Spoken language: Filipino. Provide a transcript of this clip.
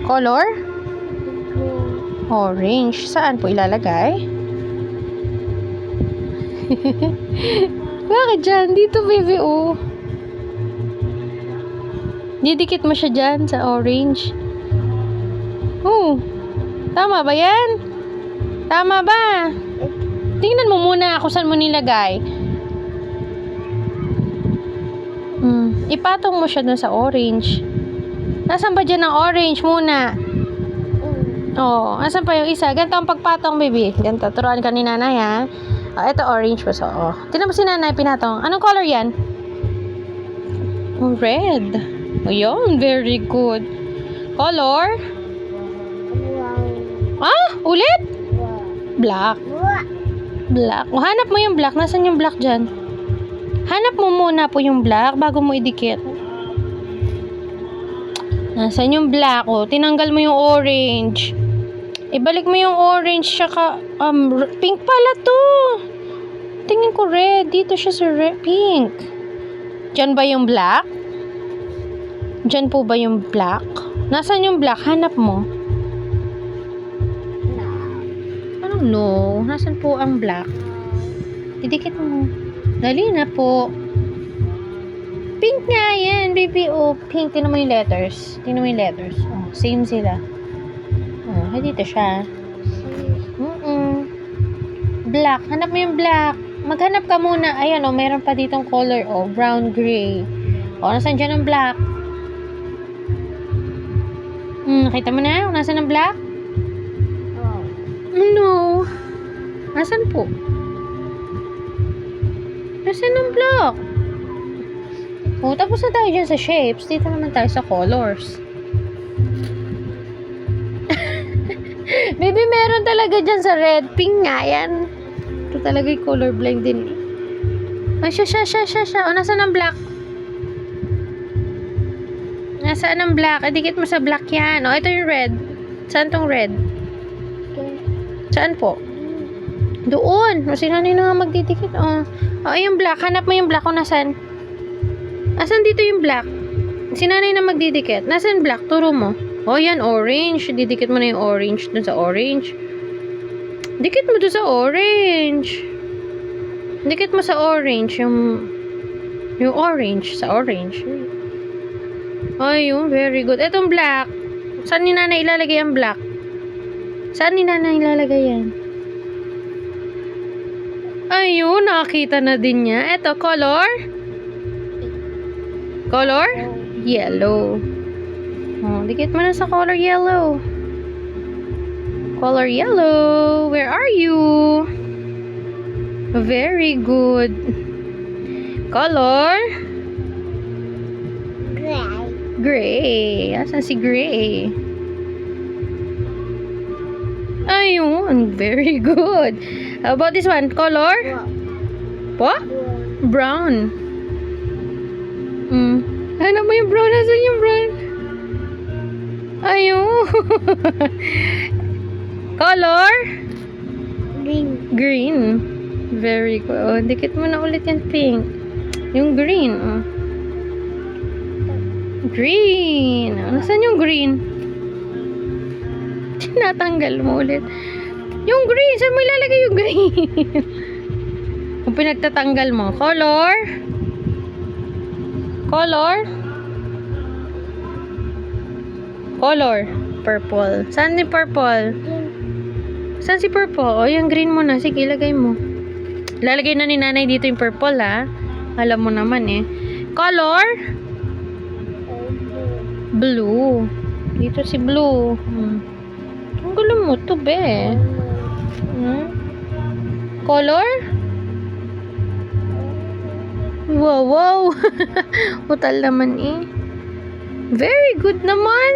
Color? Orange. Saan po ilalagay? Bakit dyan? Dito, baby, oh. Didikit mo siya dyan sa orange. Oh. Tama ba yan? Tama ba? Tingnan mo muna kung saan mo nilagay. Ipatong mo siya dun sa orange. Nasaan ba dyan ang orange muna? Oh, nasaan pa yung isa? Ganito ang pagpatong, baby. Ganito. Turuan ka ni nanay, ha? Oh, ito orange po. So, oh. Tingnan mo si nanay, pinatong. Anong color yan? Oh, red. Oh, yun. Very good. Color? Ah, ulit? Black. Black. Oh, hanap mo yung black. Nasaan yung black dyan? Hanap mo muna po yung black bago mo idikit. Nasaan yung black? Oh, tinanggal mo yung orange. Ibalik mo yung orange tsaka pink pala to. Tingin ko red. Dito siya sa pink. Diyan ba yung black? Diyan po ba yung black? Nasaan yung black? Hanap mo. No. Nasaan po ang black? Didikit mo. Dali na po. Pink nga yan, baby. Oh, pink. Tingnan mo yung letters. Tingnan mo yung letters. Oh, same sila. Oh, dito siya. Black. Hanap mo yung black. Maghanap ka muna. Ayan, oh, meron pa ditong color. Oh, brown, gray. Oh, nasaan dyan ang black? Nakita mo na? Nasaan ang black? No. Nasaan po? Nasaan ang block? Oh, tapos na tayo dyan sa shapes. Dito naman tayo sa colors. Baby, meron talaga dyan sa red. Pink nga yan. Ito talaga yung colorblind din. Ay, siya. Oh, nasaan ang black? Nasaan ang black? Idikit mo sa black yan. Oh, ito yung red. Saan tong red? Saan po? Doon. O, si nanay na nga magdidikit. Oh, yung black. Hanap mo yung black kung nasan. Asan dito yung black? Si nanay na magdidikit. Nasaan black? Turo mo. Oh, yan. Orange. Didikit mo na yung orange dun sa orange. Dikit mo dun sa orange. Dikit mo sa orange. Yung orange. Sa orange. Ayun. Very good. Etong black. Saan ni nanay ilalagay ang black? Saan ni nanay ilalagay yan? Ayun, nakakita na din niya. Eto, color? Color? Yellow. Oh, dikit mo na sa color yellow. Color yellow. Where are you? Very good. Color? Gray. Asan si gray? Ayun, very good. How about this one? Color? What? Brown. Ano mo yung brown? Nasaan yung brown? Ayun. Color? Green. Very good. Oh, dikit mo na ulit yung pink. Yung green. Oh. Green. Nasaan yung green? Tinatanggal mo ulit. Yung green. Saan mo ilalagay yung green? Kung pinagtatanggal mo. Color? Color? Color? Purple. Saan si purple? Saan si purple? O, yung green mo na. Sige, ilagay mo. Lalagay na ni nanay dito yung purple, ha? Alam mo naman, eh. Color? Blue. Dito si blue. Ang gulo mo to, be. Color? Wow. Utal naman, eh. Very good naman.